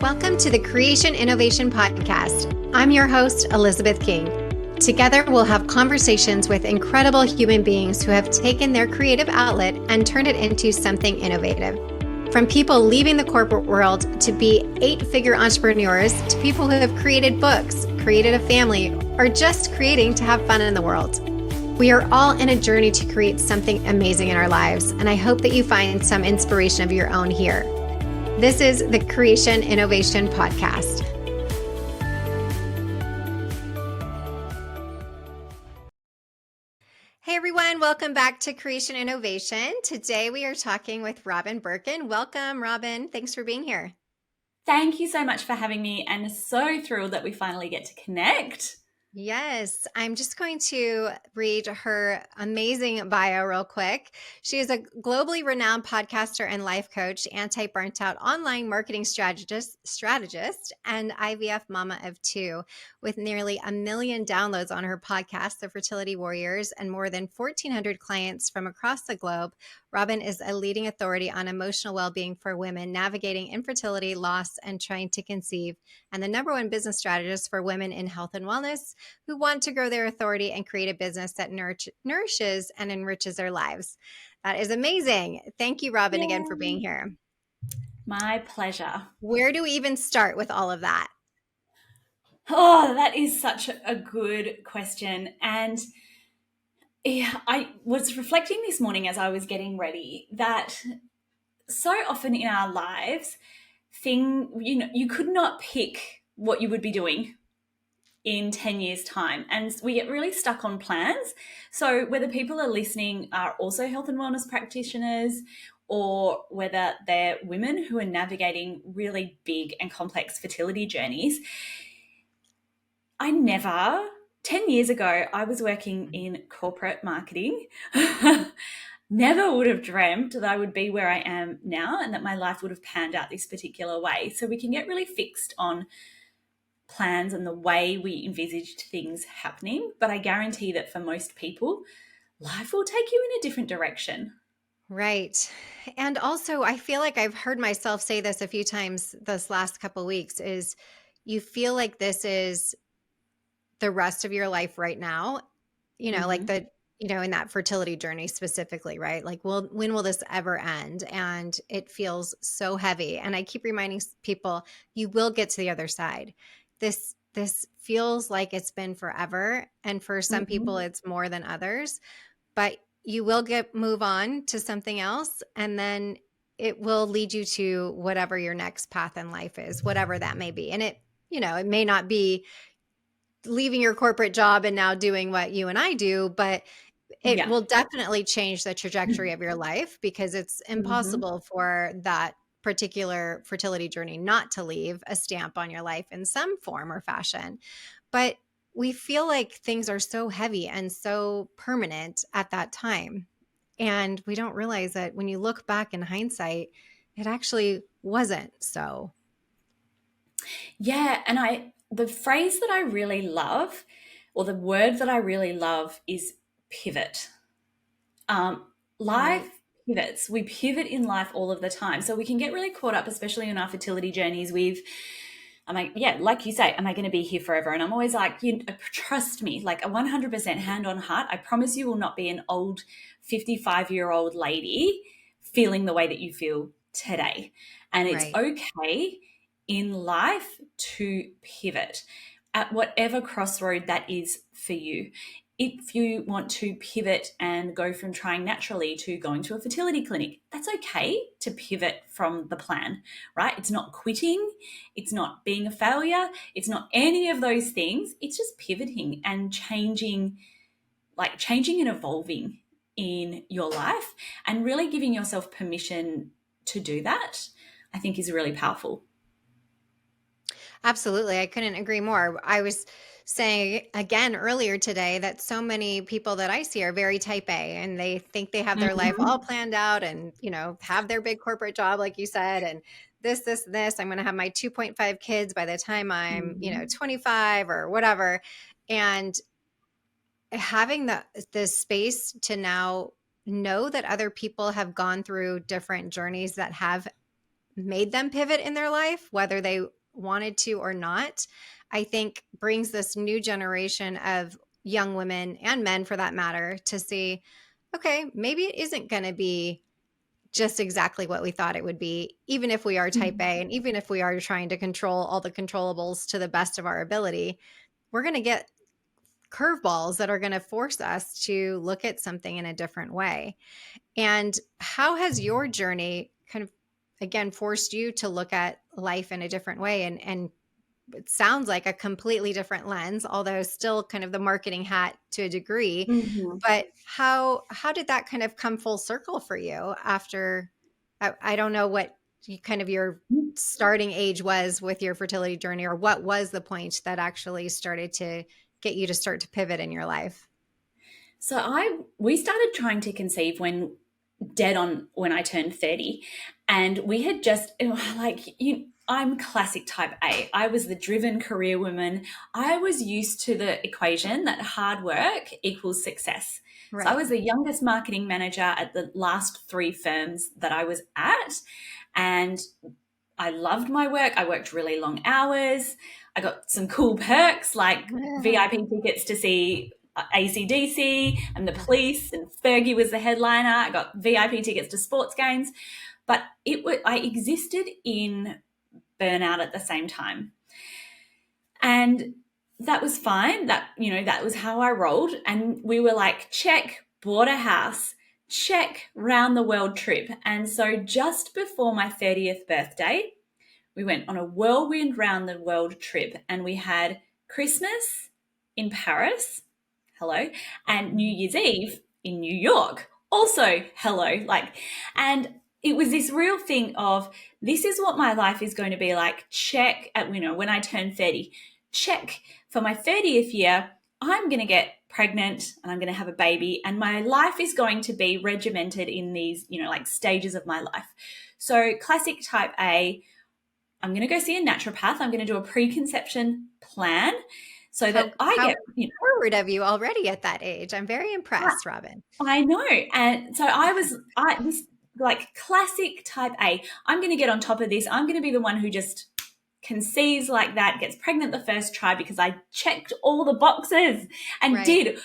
Welcome to the Creation Innovation Podcast. I'm your host, Elizabeth King. Together, we'll have conversations with incredible human beings who have taken their creative outlet and turned it into something innovative. From people leaving the corporate world to be 8-figure entrepreneurs to people who have created books, created a family, or just creating to have fun in the world. We are all in a journey to create something amazing in our lives, and I hope that you find some inspiration of your own here. This is the Creation Innovation Podcast. Hey everyone, welcome back to Creation Innovation. Today we are talking with Robyn Birkin. Welcome, Robyn. Thanks for being here. Thank you so much for having me, and so thrilled that we finally get to connect. Yes, I'm just going to read her amazing bio real quick. She is a globally renowned podcaster and life coach, anti-burnout online marketing strategist, and IVF Mama of 2, with nearly 1 million downloads on her podcast, The Fertility Warriors, and more than 1,400 clients from across the globe. Robyn is a leading authority on emotional well-being for women navigating infertility, loss, and trying to conceive, and the #1 business strategist for women in health and wellness who want to grow their authority and create a business that nourishes and enriches their lives. That is amazing. Thank you, Robyn, again for being here. My pleasure. Where do we even start with all of that? Oh, that is such a good question. And I was reflecting this morning as I was getting ready that so often in our lives, you could not pick what you would be doing in 10 years' time. And we get really stuck on plans. So whether people are listening are also health and wellness practitioners, or whether they're women who are navigating really big and complex fertility journeys, 10 years ago, I was working in corporate marketing. Never would have dreamt that I would be where I am now and that my life would have panned out this particular way. So we can get really fixed on plans and the way we envisaged things happening. But I guarantee that for most people, life will take you in a different direction. Right. And also, I feel like I've heard myself say this a few times this last couple of weeks, is you feel like this is the rest of your life right now, like in that fertility journey specifically, right? Like, when will this ever end? And it feels so heavy. And I keep reminding people, you will get to the other side. This feels like it's been forever. And for some people, it's more than others, but you will move on to something else. And then it will lead you to whatever your next path in life is, whatever that may be. And it may not be leaving your corporate job and now doing what you and I do, but it will definitely change the trajectory of your life, because it's impossible for that particular fertility journey not to leave a stamp on your life in some form or fashion. But we feel like things are so heavy and so permanent at that time. And we don't realize that when you look back in hindsight, it actually wasn't so. Yeah. And the phrase that I really love, or the word that I really love, is pivot. Life pivots. We pivot in life all of the time. So we can get really caught up, especially in our fertility journeys, with, like you say, am I going to be here forever? And I'm always like, trust me, like a 100% hand on heart, I promise you will not be an old 55-year-old lady feeling the way that you feel today. And it's okay in life to pivot at whatever crossroad that is for you. If you want to pivot and go from trying naturally to going to a fertility clinic, that's okay to pivot from the plan, right? It's not quitting. It's not being a failure. It's not any of those things. It's just pivoting and changing and evolving in your life, and really giving yourself permission to do that, I think, is really powerful. Absolutely. I couldn't agree more. I was saying again earlier today that so many people that I see are very type A, and they think they have their life all planned out and, have their big corporate job, like you said, and this, I'm going to have my 2.5 kids by the time I'm, 25 or whatever. And having the space to now know that other people have gone through different journeys that have made them pivot in their life, whether they wanted to or not, I think brings this new generation of young women and men for that matter to see, okay, maybe it isn't going to be just exactly what we thought it would be, even if we are type A and even if we are trying to control all the controllables to the best of our ability, we're going to get curveballs that are going to force us to look at something in a different way. And how has your journey kind of, again, forced you to look at life in a different way? And it sounds like a completely different lens, although still kind of the marketing hat to a degree. Mhm. But how did that kind of come full circle for you after? I don't know what you, kind of your starting age was with your fertility journey, or what was the point that actually started to get you to start to pivot in your life? So we started trying to conceive when dead on when I turned 30, and we had just I'm classic type A. I was the driven career woman. I was used to the equation that hard work equals success. So I Right. was the youngest marketing manager at the last 3 firms that I was at, and I loved my work. I worked really long hours. I got some cool perks like VIP tickets to see AC/DC and the police, and Fergie was the headliner. I got VIP tickets to sports games, but I existed in burnout at the same time, and that was fine. That was how I rolled, and we were like, check, bought a house, check, round the world trip, and so just before my 30th birthday, we went on a whirlwind round the world trip, and we had Christmas in Paris, hello, and New Year's Eve in New York, also hello. And it was this real thing of, this is what my life is going to be like. Check at, when I turn 30, check for my 30th year, I'm going to get pregnant and I'm going to have a baby, and my life is going to be regimented in these, stages of my life. So classic type A, I'm going to go see a naturopath. I'm going to do a preconception plan so that I How get, forward of you already at that age. I'm very impressed, Robyn. I know. And so this like classic type A, I'm going to get on top of this. I'm going to be the one who just conceives like that, gets pregnant the first try because I checked all the boxes and Right. did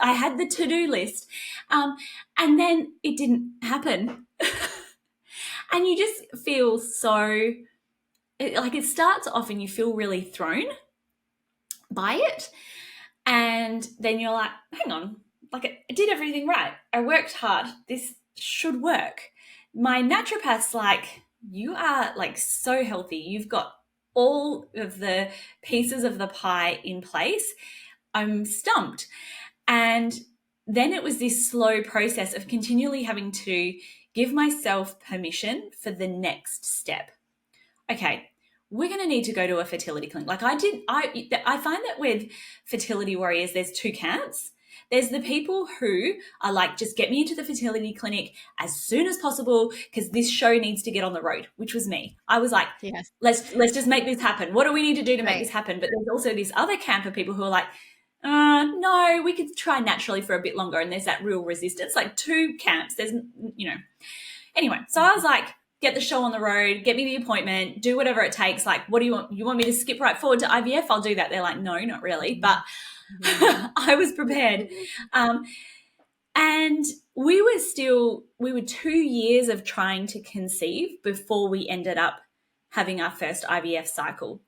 I had the to-do list. And then it didn't happen. And you just feel so, it starts off and you feel really thrown by it. And then you're like, hang on, I did everything right. I worked hard. This should work. My naturopath's like, you are so healthy. You've got all of the pieces of the pie in place. I'm stumped. And then it was this slow process of continually having to give myself permission for the next step. Okay, we're going to need to go to a fertility clinic. I find that with fertility warriors, there's 2 camps. There's the people who are like, just get me into the fertility clinic as soon as possible because this show needs to get on the road, which was me. I was like, Yes. let's just make this happen. What do we need to do to make Right. this happen? But there's also this other camp of people who are like, no, we could try naturally for a bit longer. And there's that real resistance, like 2 camps. Anyway, so I was like, get the show on the road, get me the appointment, do whatever it takes. Like, what do you want? You want me to skip right forward to IVF? I'll do that. They're like, no, not really. But I was prepared. And we were 2 years of trying to conceive before we ended up having our first IVF cycle.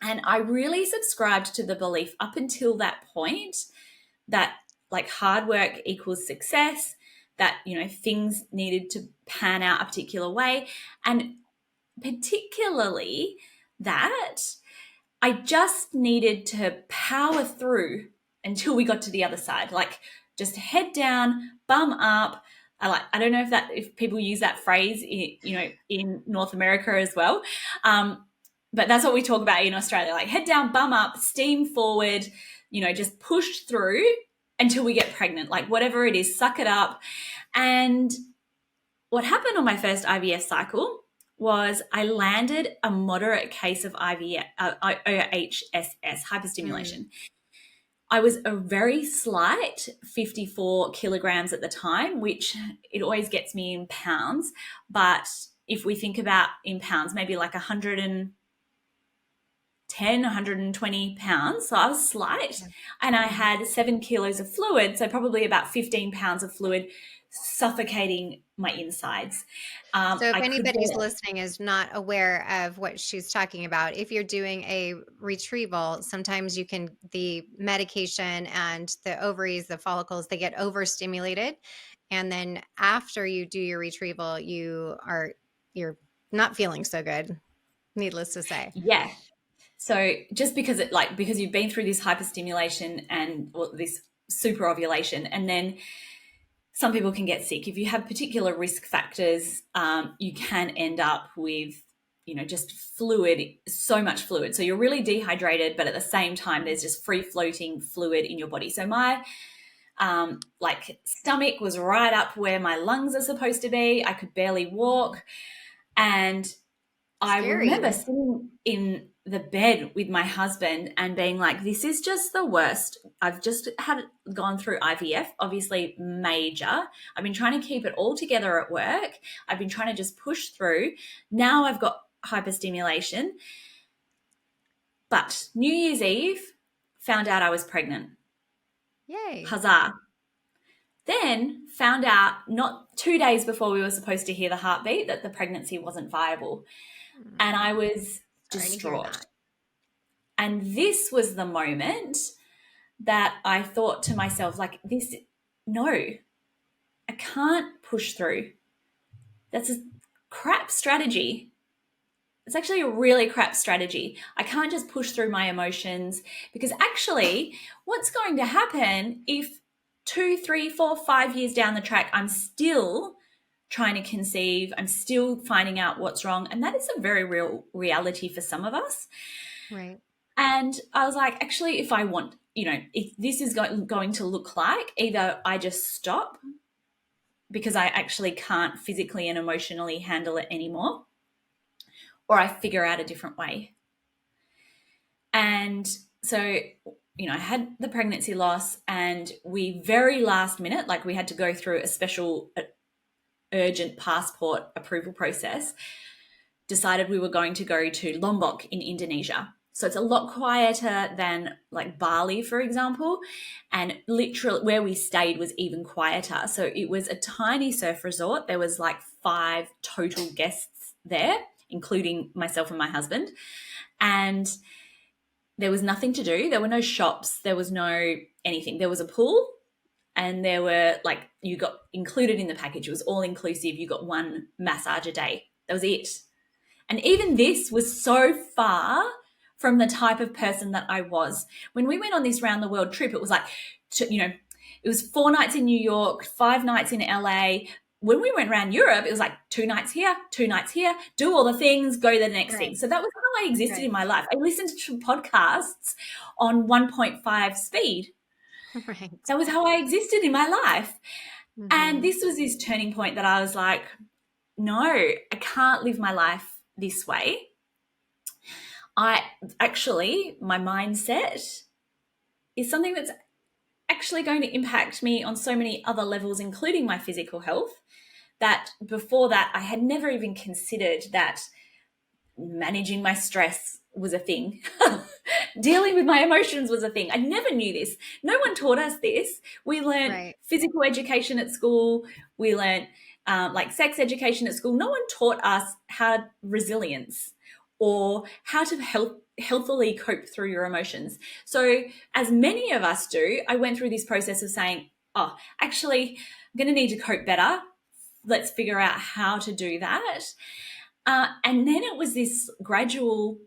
And I really subscribed to the belief up until that point that hard work equals success, that, things needed to pan out a particular way. And particularly that I just needed to power through until we got to the other side. Just head down, bum up. I don't know if people use that phrase, in North America as well. But that's what we talk about in Australia. Like, head down, bum up, steam forward, just push through until we get pregnant. Like, whatever it is, suck it up. And what happened on my first IVF cycle was I landed a moderate case of IVF, OHSS, hyperstimulation. I was a very slight 54 kilograms at the time, which it always gets me in pounds, but if we think about in pounds, maybe like 110, 120 pounds. So I was slight, Yeah. and I Mhm. had 7 kilos of fluid. So probably about 15 pounds of fluid suffocating my insides. So if I could anybody's walk. listening is not aware of what she's talking about, if you're doing a retrieval, sometimes you can the medication and the ovaries, the follicles, they get overstimulated. And then after you do your retrieval, you're not feeling so good, needless to say. Yeah. So just because because you've been through this hyperstimulation and this super ovulation, and then some people can get sick. If you have particular risk factors, you can end up with, just fluid, so much fluid. So you're really dehydrated, but at the same time, there's just free floating fluid in your body. So my stomach was right up where my lungs are supposed to be. I could barely walk. And I remember Scary. sitting in the bed with my husband and being like, this is just the worst. I've just gone through IVF, obviously major. I've been trying to keep it all together at work. I've been trying to just push through. Now I've got hyperstimulation. But New Year's Eve, found out I was pregnant. Yay. Huzzah. Then found out not 2 days before we were supposed to hear the heartbeat that the pregnancy wasn't viable. And I was Sorry to hear distraught. that. And this was the moment that I thought to myself, no, I can't push through. That's a crap strategy. It's actually a really crap strategy. I can't just push through my emotions, because actually, what's going to happen if 2, 3, 4, 5 years down the track, I'm still trying to conceive, I'm still finding out what's wrong. And that is a very real reality for some of us. Right. And I was like, actually, if I want, if this is going to look like, either I just stop because I actually can't physically and emotionally handle it anymore, or I figure out a different way. And so, I had the pregnancy loss, and we very last minute, we had to go through a special urgent passport approval process, decided we were going to go to Lombok in Indonesia. So it's a lot quieter than Bali, for example. And literally where we stayed was even quieter. So it was a tiny surf resort. There was 5 total guests there, including myself and my husband. And there was nothing to do. There were no shops. There was no anything. There was a pool, and there were you got included in the package. It was all inclusive. You got 1 massage a day. That was it. And even this was so far from the type of person that I was. When we went on this round the world trip, it was it was 4 nights in New York, 5 nights in LA. When we went around Europe, it was 2 nights here, 2 nights here, do all the things, go to the next thing. Right. So that was how I existed Right. in my life. I listened to podcasts on 1.5 speed. Right. That was how I existed in my life. And Mm-hmm. this was this turning point that I was like, no, I can't live my life this way. My mindset is something that's actually going to impact me on so many other levels, including my physical health, that before that I had never even considered that managing my stress was a thing. Dealing with my emotions was a thing. I never knew this. No one taught us this. We learned Right. physical education at school. We learned sex education at school. No one taught us how resilience or how to healthily cope through your emotions. So as many of us do, I went through this process of saying, oh, actually, I'm going to need to cope better. Let's figure out how to do that. And then it was this gradual,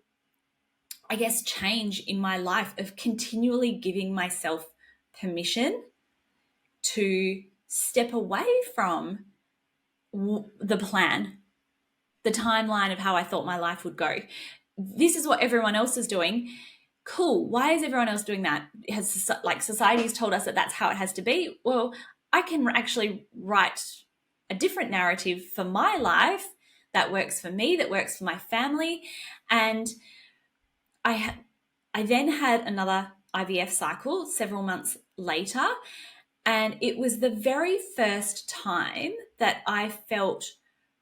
I guess, change in my life of continually giving myself permission to step away from the plan, the timeline of how I thought my life would go. This is what everyone else is doing. Cool. Why is everyone else doing that? Has society's told us that that's how it has to be? Well, I can actually write a different narrative for my life that works for me, that works for my family. And I then had another IVF cycle several months later, and it was the very first time that I felt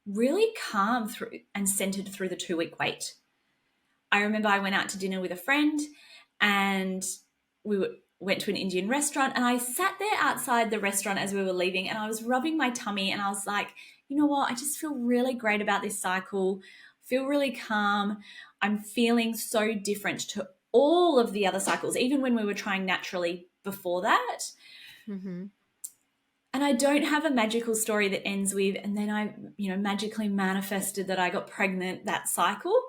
really calm through and centered through the 2-week wait. I remember I went out to dinner with a friend, and went to an Indian restaurant, and I sat there outside the restaurant as we were leaving, and I was rubbing my tummy, and I was like, you know what? I just feel really great about this cycle. Feel really calm. I'm feeling so different to all of the other cycles, even when we were trying naturally before that. Mm-hmm. And I don't have a magical story that ends with, and then I, magically manifested that I got pregnant that cycle.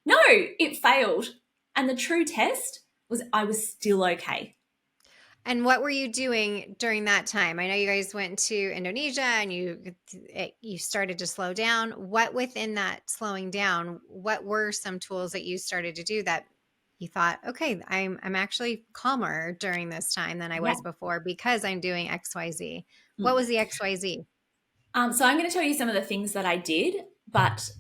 No, it failed. And the true test was I was still okay. And what were you doing during that time? I know you guys went to Indonesia and you started to slow down. What within that slowing down, what were some tools that you started to do that you thought, okay, I'm actually calmer during this time than I Yeah. was before because I'm doing XYZ. What Mm. was the XYZ? So I'm going to tell you some of the things that I did, but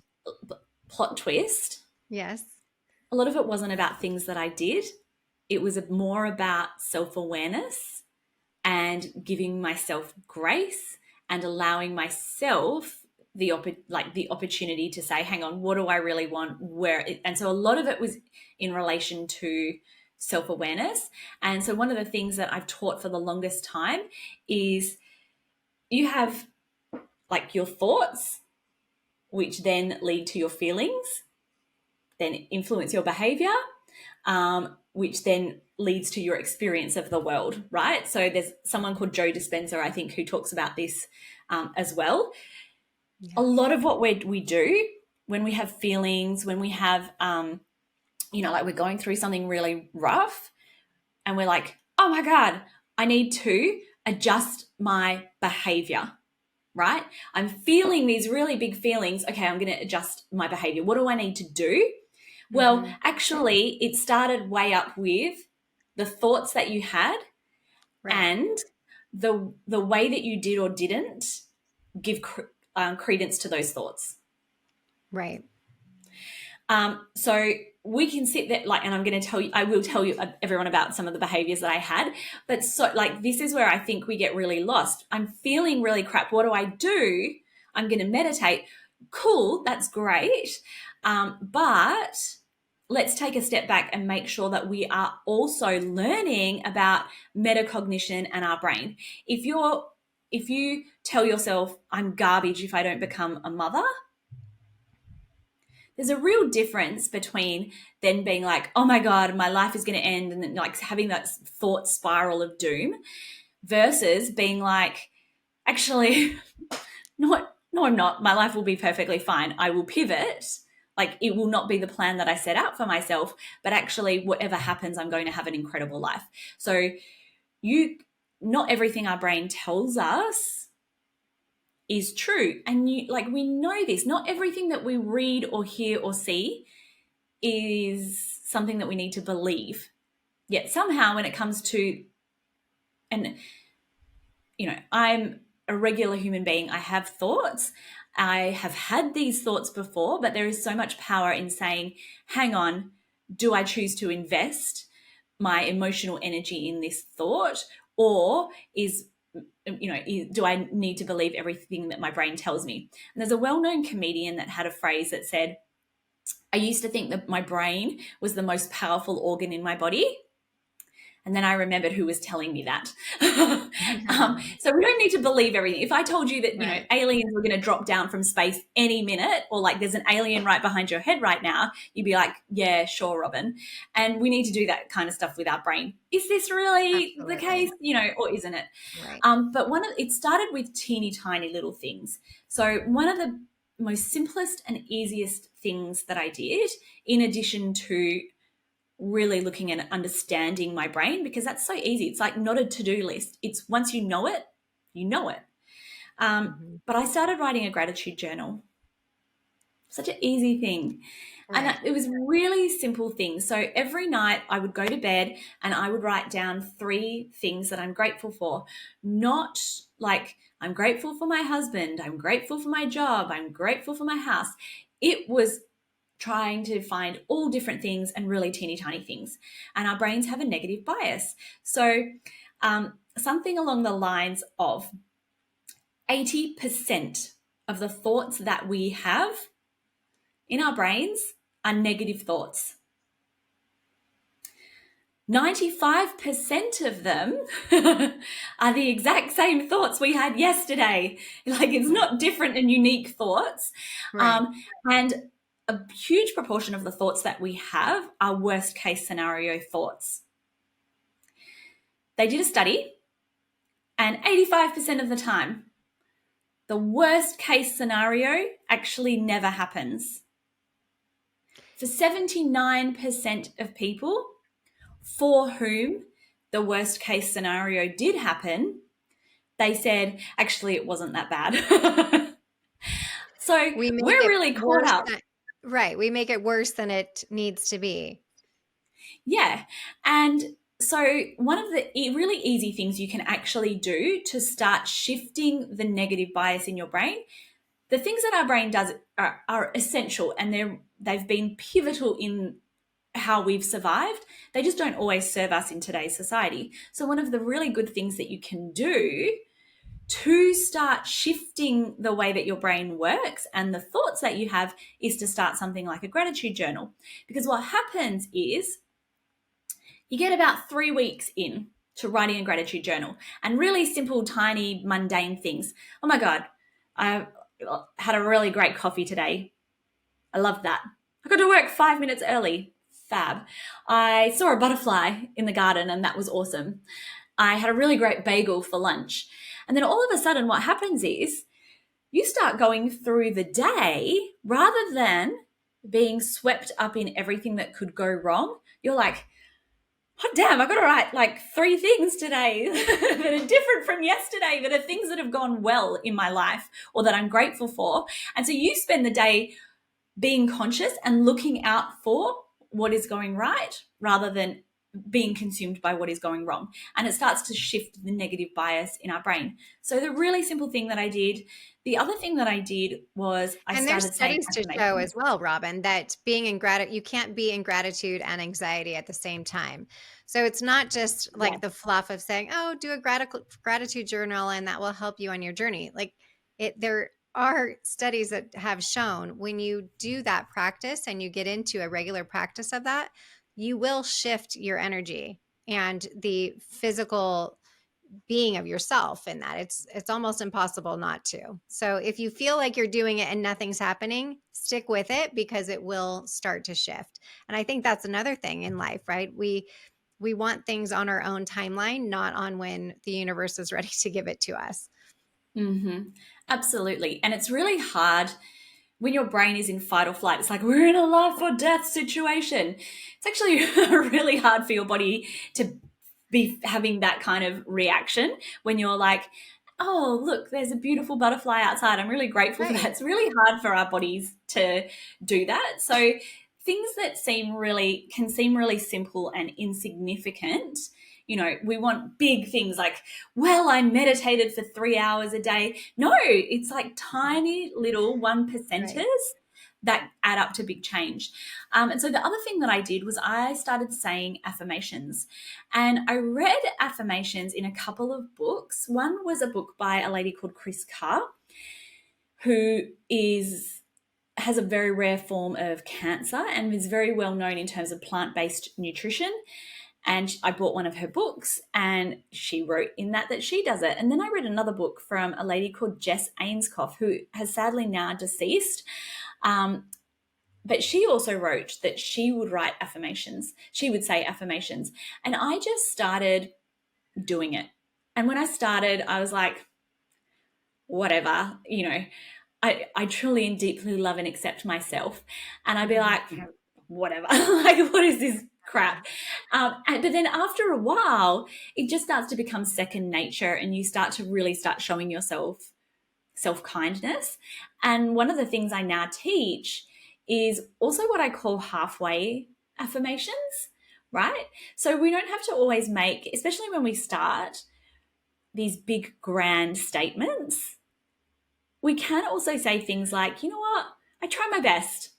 plot twist, Yes. a lot of it wasn't about things that I did. It was more about self-awareness and giving myself grace and allowing myself the opportunity to say, hang on, what do I really want? And so a lot of it was in relation to self-awareness. And so one of the things that I've taught for the longest time is you have like your thoughts, which then lead to your feelings, then influence your behavior, which then leads to your experience of the world, right? So there's someone called Joe Dispenza, I think, who talks about this as well. A Yes. lot of what we do when we have feelings, when we have, like we're going through something really rough and we're like, oh my God, I need to adjust my behavior, right? I'm feeling these really big feelings. Okay, I'm going to adjust my behavior. What do I need to do? Well, Mm-hmm. actually, it started way up with the thoughts that you had Right. and the way that you did or didn't give credence to those thoughts. Right. So we can sit there, and I will tell you everyone about some of the behaviors that I had, but so this is where I think we get really lost. I'm feeling really crap. What do I do? I'm going to meditate. Cool. That's great. But let's take a step back and make sure that we are also learning about metacognition and our brain. If you tell yourself, I'm garbage if I don't become a mother, there's a real difference between then being like, oh my God, my life is going to end, and then having that thought spiral of doom, versus being like, actually, no, I'm not. My life will be perfectly fine. I will pivot. It will not be the plan that I set out for myself, but actually, whatever happens, I'm going to have an incredible life. So not everything our brain tells us is true. And we know this. Not everything that we read or hear or see is something that we need to believe. Yet somehow when it comes to, and I'm a regular human being, I have thoughts. I have had these thoughts before, but there is so much power in saying, hang on, do I choose to invest my emotional energy in this thought, or do I need to believe everything that my brain tells me? And there's a well-known comedian that had a phrase that said, I used to think that my brain was the most powerful organ in my body. And then I remembered who was telling me that. So we don't need to believe everything. If I told you that, Right. aliens were going to drop down from space any minute, or there's an alien right behind your head right now, you'd be like, yeah, sure, Robyn. And we need to do that kind of stuff with our brain. Is this really the case? Absolutely. Or isn't it? Right. But it started with teeny tiny little things. So one of the most simplest and easiest things that I did, in addition to really looking at understanding my brain, because that's so easy. It's like not a to-do list. It's once you know it, you know it. Mm-hmm. But I started writing a gratitude journal. Such an easy thing. And Right. it was really simple things. So every night I would go to bed and I would write down 3 things that I'm grateful for. Not like I'm grateful for my husband, I'm grateful for my job, I'm grateful for my house. It was trying to find all different things and really teeny tiny things. And our brains have a negative bias. So something along the lines of 80% of the thoughts that we have in our brains are negative thoughts. 95% of them are the exact same thoughts we had yesterday. Like, it's not different and unique thoughts. Right. And a huge proportion of the thoughts that we have are worst case scenario thoughts. They did a study, and 85% of the time, the worst case scenario actually never happens. For 79% of people for whom the worst case scenario did happen, they said, actually, it wasn't that bad. So We make we're it really caught worse up. right. We make it worse than it needs to be. Yeah. And so one of the really easy things you can actually do to start shifting the negative bias in your brain, the things that our brain does are essential, and they've been pivotal in how we've survived. They just don't always serve us in today's society. So one of the really good things that you can do to start shifting the way that your brain works and the thoughts that you have is to start something like a gratitude journal. Because what happens is you get about 3 weeks in to writing a gratitude journal, and really simple, tiny, mundane things. Oh my God, I had a really great coffee today. I loved that. I got to work 5 minutes early. Fab. I saw a butterfly in the garden, and that was awesome. I had a really great bagel for lunch. And then all of a sudden, what happens is you start going through the day rather than being swept up in everything that could go wrong. You're like, oh, damn, I got to write like 3 things today that are different from yesterday, that are things that have gone well in my life or that I'm grateful for. And so you spend the day being conscious and looking out for what is going right rather than being consumed by what is going wrong. And it starts to shift the negative bias in our brain. So the really simple thing that I did, the other thing that I did was I And there's started saying studies to show affirmations. as well, Robyn, that being in gratitude, you can't be in gratitude and anxiety at the same time. So it's not just Yeah. like the fluff of saying, oh, do a gratitude journal and that will help you on your journey. Like there are studies that have shown when you do that practice and you get into a regular practice of that, you will shift your energy and the physical being of yourself in that. It's almost impossible not to. So if you feel like you're doing it and nothing's happening, stick with it because it will start to shift. And I think that's another thing in life, right? We want things on our own timeline, not on when the universe is ready to give it to us. Mm-hmm. Absolutely. And it's really hard when your brain is in fight or flight. It's like we're in a life or death situation. It's actually really hard for your body to be having that kind of reaction when you're like, oh, look, there's a beautiful butterfly outside. I'm really grateful for that. Right. It's really hard for our bodies to do that. So things that can seem really simple and insignificant. We want big things like, well, I meditated for 3 hours a day. No, it's like tiny little 1%ers Right. that add up to big change. And so the other thing that I did was I started saying affirmations. And I read affirmations in a couple of books. One was a book by a lady called Chris Carr, who has a very rare form of cancer and is very well known in terms of plant-based nutrition. And I bought one of her books, and she wrote in that she does it. And then I read another book from a lady called Jess Ainscough, who has sadly now deceased. But she also wrote that she would write affirmations. She would say affirmations. And I just started doing it. And when I started, I was like, whatever, I truly and deeply love and accept myself. And I'd be like, whatever, like, what is this crap? But then after a while, it just starts to become second nature, and you start to really start showing yourself self-kindness. And one of the things I now teach is also what I call halfway affirmations, right? So we don't have to always make, especially when we start, these big grand statements. We can also say things like, you know what, I try my best.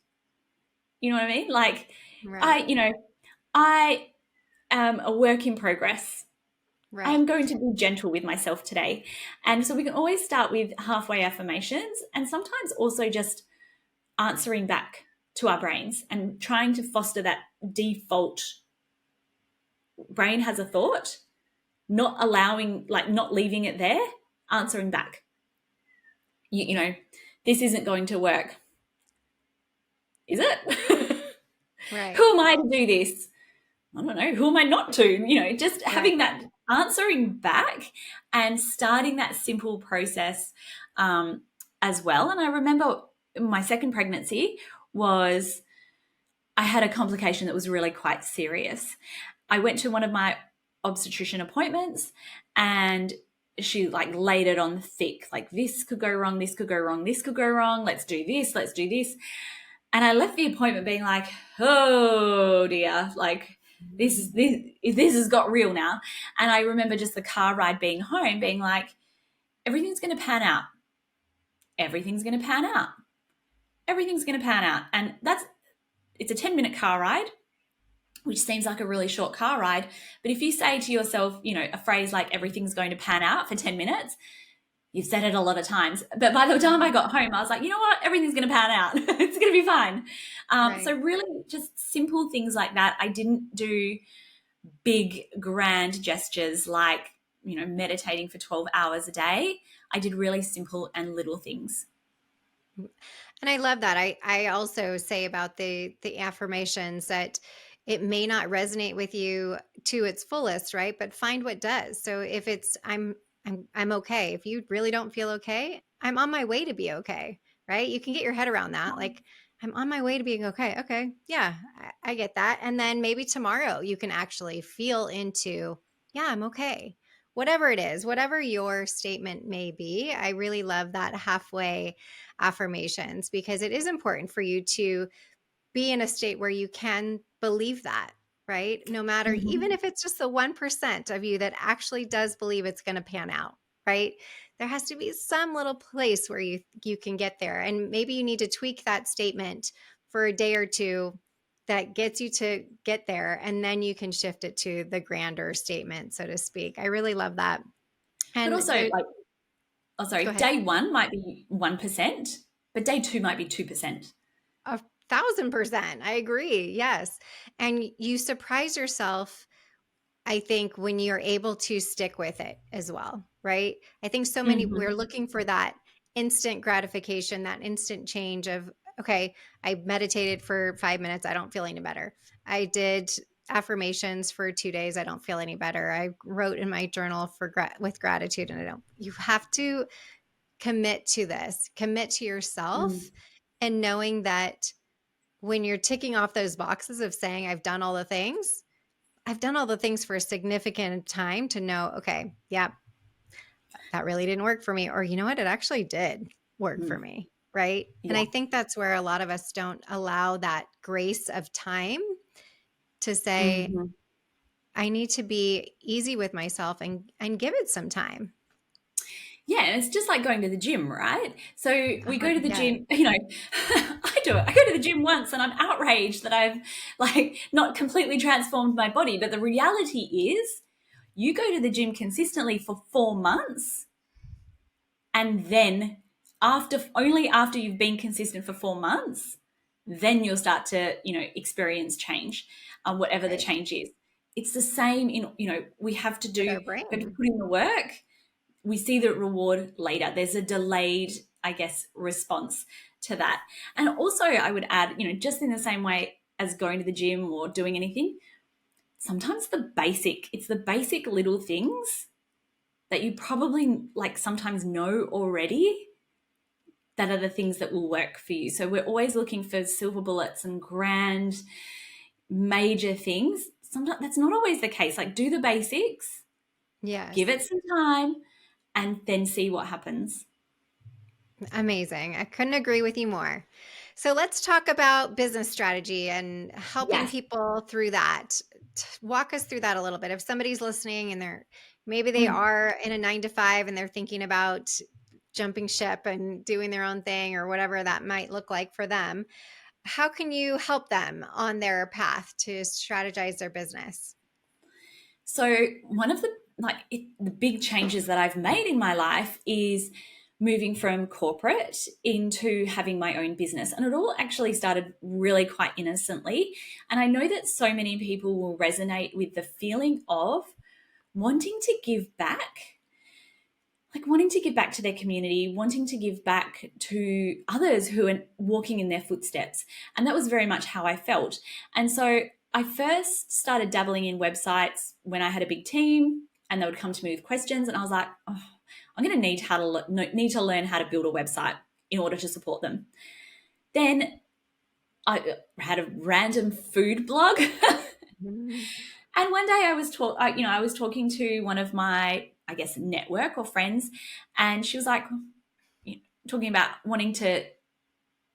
You know what I mean? Like, Right. I am a work in progress. I am Right. going to be gentle with myself today. And so we can always start with halfway affirmations and sometimes also just answering back to our brains and trying to foster that default brain has a thought, not allowing, like not leaving it there, answering back. You know, this isn't going to work. Is it? Right. Who am I to do this? I don't know. Who am I not to? Just Right. having that answering back and starting that simple process as well. And I remember my second pregnancy was, I had a complication that was really quite serious. I went to one of my obstetrician appointments and she like laid it on thick, like this could go wrong, this could go wrong, this could go wrong, let's do this, let's do this. And I left the appointment being like, oh dear, like this has got real now. And I remember just the car ride being home being like, everything's going to pan out. Everything's going to pan out. Everything's going to pan out. And it's a 10-minute car ride, which seems like a really short car ride. But if you say to yourself, a phrase like everything's going to pan out for 10 minutes, you've said it a lot of times. But by the time I got home, I was like, you know what? Everything's going to pan out. It's going to be fine. So Right. really just simple things like that. I didn't do big, grand gestures like, meditating for 12 hours a day. I did really simple and little things. And I love that. I also say about the affirmations that it may not resonate with you to its fullest, right? But find what does. So if it's I'm okay. If you really don't feel okay, I'm on my way to be okay, right? You can get your head around that. Like I'm on my way to being okay. Okay. Yeah, I get that. And then maybe tomorrow you can actually feel into, yeah, I'm okay. Whatever it is, whatever your statement may be. I really love that halfway affirmations because it is important for you to be in a state where you can believe that, right? No matter, even Mm-hmm. if it's just the 1% of you that actually does believe it's going to pan out, right? There has to be some little place where you can get there. And maybe you need to tweak that statement for a day or two that gets you to get there. And then you can shift it to the grander statement, so to speak. I really love that. But And also, there, like, oh, sorry, go ahead. day one might be 1%, but day two might be 2%. 1,000%. I agree. Yes. And you surprise yourself, I think, when you're able to stick with it as well, right? I think so many, we're Mm-hmm. looking for that instant gratification, that instant change of, okay, I meditated for 5 minutes. I don't feel any better. I did affirmations for 2 days. I don't feel any better. I wrote in my journal with gratitude and I don't, you have to commit to this, commit to yourself and knowing that when you're ticking off those boxes of saying, I've done all the things for a significant time to know, okay, yeah, that really didn't work for me. Or you know what? It actually did work for Mm-hmm. me. Right. And Yeah. I think that's where a lot of us don't allow that grace of time to say, Mm-hmm. I need to be easy with myself and give it some time. Yeah, and it's just like going to the gym, right? So we Oh, go to the yeah. gym, I do it. I go to the gym once and I'm outraged that I've like not completely transformed my body. But the reality is you go to the gym consistently for 4 months and then only after you've been consistent for 4 months, then you'll start to, experience change, whatever the Right. change is. It's the same in, we have to With our put brain. in the work. We see the reward later. There's a delayed, I guess, response to that. And also, I would add, just in the same way as going to the gym or doing anything, sometimes it's the basic little things that you probably like sometimes know already that are the things that will work for you. So we're always looking for silver bullets and grand, major things. Sometimes that's not always the case. Like, do the basics, give Yes. it some time, and then see what happens. Amazing. I couldn't agree with you more. So let's talk about business strategy and helping Yes. people through that. Walk us through that a little bit. If somebody's listening and maybe they Mm. are in a 9 to 5 and they're thinking about jumping ship and doing their own thing or whatever that might look like for them, how can you help them on their path to strategize their business? So one of the the big changes that I've made in my life is moving from corporate into having my own business. And it all actually started really quite innocently. And I know that so many people will resonate with the feeling of wanting to give back, like wanting to give back to their community, wanting to give back to others who are walking in their footsteps. And that was very much how I felt. And so I first started dabbling in websites when I had a big team and they would come to me with questions. And I was like, oh, I'm going to need to learn how to build a website in order to support them. Then I had a random food blog. And one day I was talking to one of my, I guess, network or friends, and she was like, talking about wanting to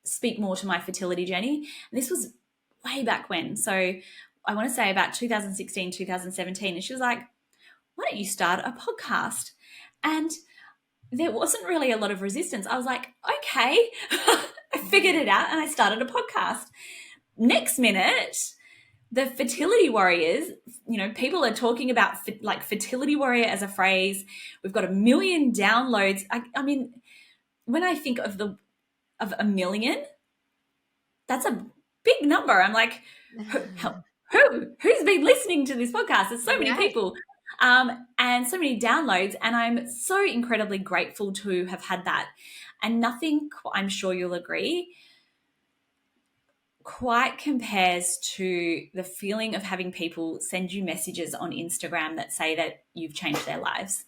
speak more to my fertility journey. And this was way back when. So I want to say about 2016, 2017. And she was like, why don't you start a podcast? And there wasn't really a lot of resistance. I was like, okay, I figured it out and I started a podcast. Next minute, the fertility warriors, people are talking about like fertility warrior as a phrase. We've got 1 million downloads. I mean, when I think of a million, that's a big number. I'm like, who's been listening to this podcast? There's so many people, and so many downloads, and I'm so incredibly grateful to have had that. And nothing, I'm sure you'll agree, quite compares to the feeling of having people send you messages on Instagram that say that you've changed their lives.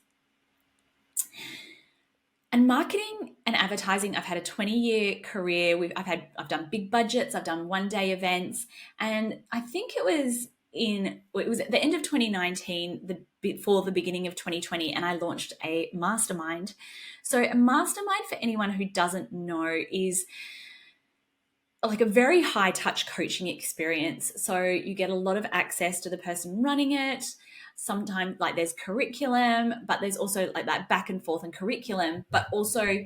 And marketing and advertising, I've had a 20-year career. I've done big budgets, I've done one-day events, and I think it was at the end of 2019, before the beginning of 2020, and I launched a mastermind. So a mastermind, for anyone who doesn't know, is like a very high touch coaching experience. So you get a lot of access to the person running it. Sometimes like there's curriculum, but there's also like that back and forth and curriculum, but also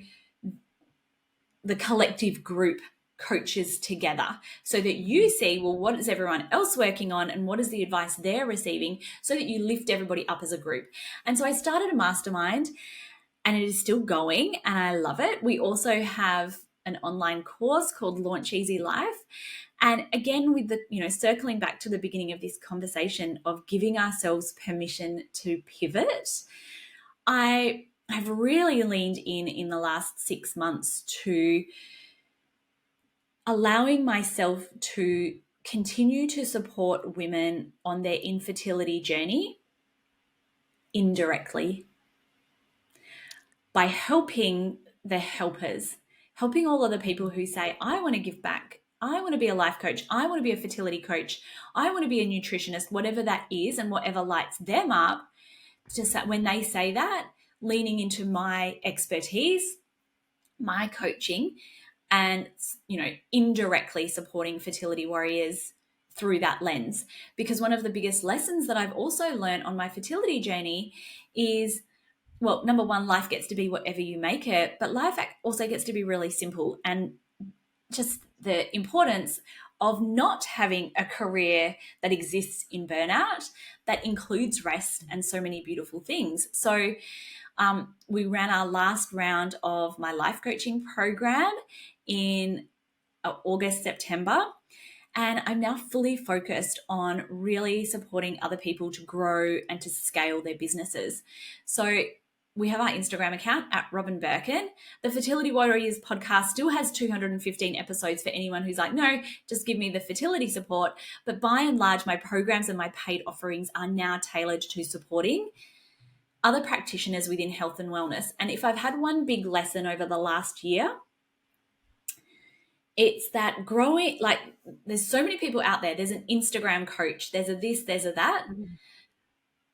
the collective group coaches together so that you see, well, what is everyone else working on and what is the advice they're receiving so that you lift everybody up as a group. And so I started a mastermind and it is still going and I love it. We also have an online course called Launch Easy Life. And again, with the, circling back to the beginning of this conversation of giving ourselves permission to pivot, I have really leaned in the last 6 months to allowing myself to continue to support women on their infertility journey indirectly by helping the helpers, helping all other people who say, I want to give back. I want to be a life coach. I want to be a fertility coach. I want to be a nutritionist, whatever that is and whatever lights them up. Just that when they say that, leaning into my expertise, my coaching, and, indirectly supporting fertility warriors through that lens. Because one of the biggest lessons that I've also learned on my fertility journey is, well, number one, life gets to be whatever you make it, but life also gets to be really simple, and just the importance of not having a career that exists in burnout, that includes rest and so many beautiful things. So we ran our last round of my life coaching program in August, September. And I'm now fully focused on really supporting other people to grow and to scale their businesses. So we have our Instagram account at Robyn Birkin. The Fertility Warriors podcast still has 215 episodes for anyone who's like, no, just give me the fertility support. But by and large, my programs and my paid offerings are now tailored to supporting other practitioners within health and wellness. And if I've had one big lesson over the last year, it's that growing, like there's so many people out there. There's an Instagram coach, there's a this, there's a that.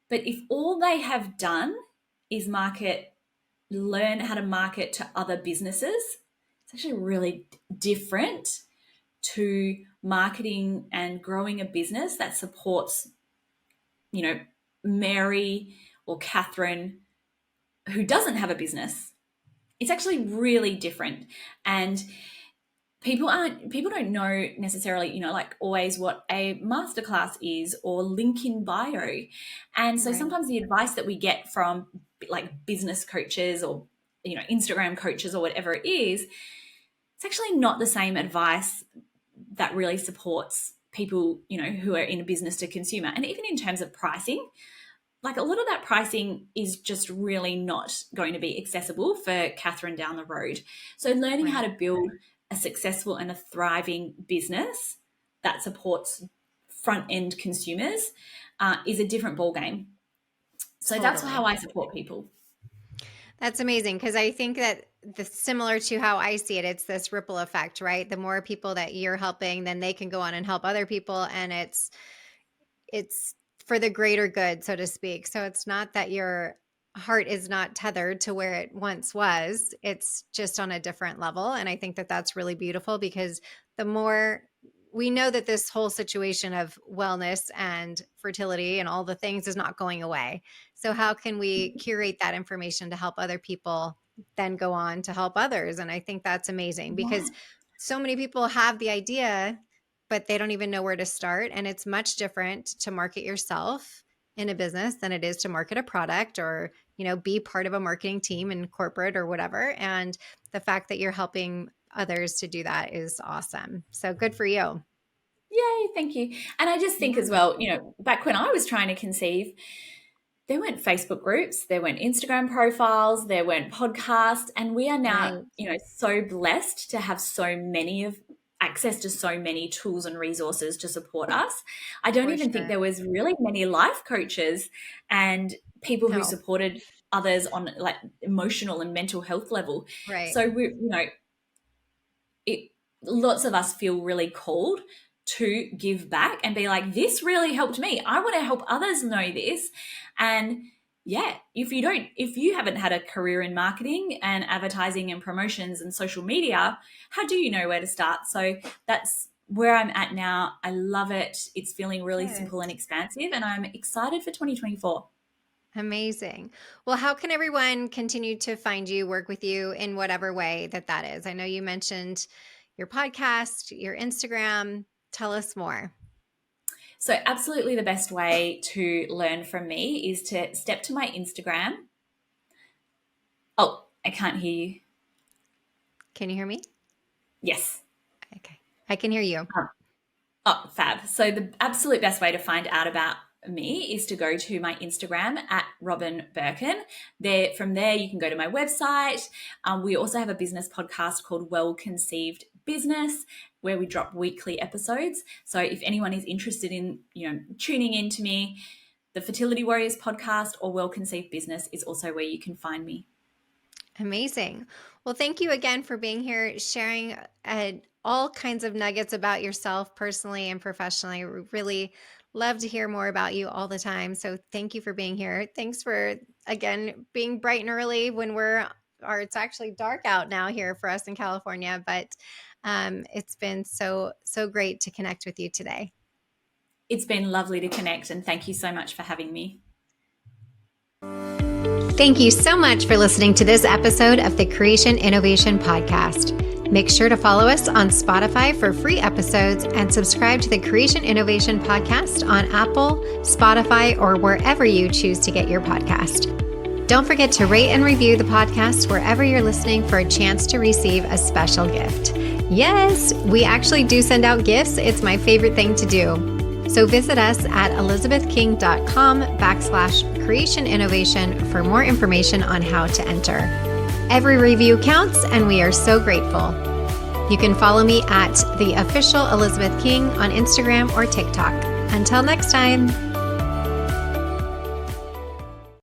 But if all they have done is learn how to market to other businesses, it's actually really different to marketing and growing a business that supports, Mary or Catherine who doesn't have a business. It's actually really different. And people don't know necessarily, like always what a masterclass is or link in bio. And so sometimes the advice that we get from like business coaches or, Instagram coaches or whatever it is, it's actually not the same advice that really supports people, who are in a business to consumer. And even in terms of pricing, like a lot of that pricing is just really not going to be accessible for Catherine down the road. So learning how to build a successful and a thriving business that supports front-end consumers is a different ballgame. So that's how I support people. That's amazing, because I think that similar to how I see it, it's this ripple effect, right? The more people that you're helping, then they can go on and help other people, and it's for the greater good, so to speak. So it's not that your heart is not tethered to where it once was. It's just on a different level. And I think that that's really beautiful, because the more we know that this whole situation of wellness and fertility and all the things is not going away. So how can we curate that information to help other people then go on to help others? And I think that's amazing, because so many people have the idea, but they don't even know where to start. And it's much different to market yourself in a business than it is to market a product or, be part of a marketing team in corporate or whatever. And the fact that you're helping others to do that is awesome. So good for you. Yay, thank you. And I just think as well, back when I was trying to conceive, there weren't Facebook groups, there weren't Instagram profiles, there weren't podcasts. And we are now, so blessed to have access to so many tools and resources to support us. I don't even think there was really many life coaches and people who supported others on like emotional and mental health level. Right. So lots of us feel really called to give back and be like, this really helped me. I want to help others know this. And if you haven't had a career in marketing and advertising and promotions and social media, how do you know where to start? So that's where I'm at now. I love it. It's feeling really simple and expansive, and I'm excited for 2024. Amazing. Well, how can everyone continue to find you, work with you in whatever way that is? I know you mentioned your podcast, your Instagram. Tell us more. So absolutely the best way to learn from me is to step to my Instagram. Oh, I can't hear you. Can you hear me? Yes. Okay. I can hear you. Oh, fab. So the absolute best way to find out about me is to go to my Instagram at Robyn Birkin. From there, you can go to my website. We also have a business podcast called Well Conceived Business, where we drop weekly episodes. So if anyone is interested in, tuning in to me, the Fertility Warriors podcast or Well Conceived Business is also where you can find me. Amazing. Well, thank you again for being here, sharing all kinds of nuggets about yourself personally and professionally. We really love to hear more about you all the time. So thank you for being here. Thanks for, again, being bright and early when it's actually dark out now here for us in California, but it's been so great to connect with you today. It's been lovely to connect, and thank you so much for having me. Thank you so much for listening to this episode of the Creation Innovation Podcast. Make sure to follow us on Spotify for free episodes and subscribe to the Creation Innovation Podcast on Apple, Spotify, or wherever you choose to get your podcast. Don't forget to rate and review the podcast wherever you're listening for a chance to receive a special gift. Yes, we actually do send out gifts. It's my favorite thing to do. So visit us at elizabethking.com/creation innovation for more information on how to enter. Every review counts, and we are so grateful. You can follow me at the official Elizabeth King on Instagram or TikTok. Until next time.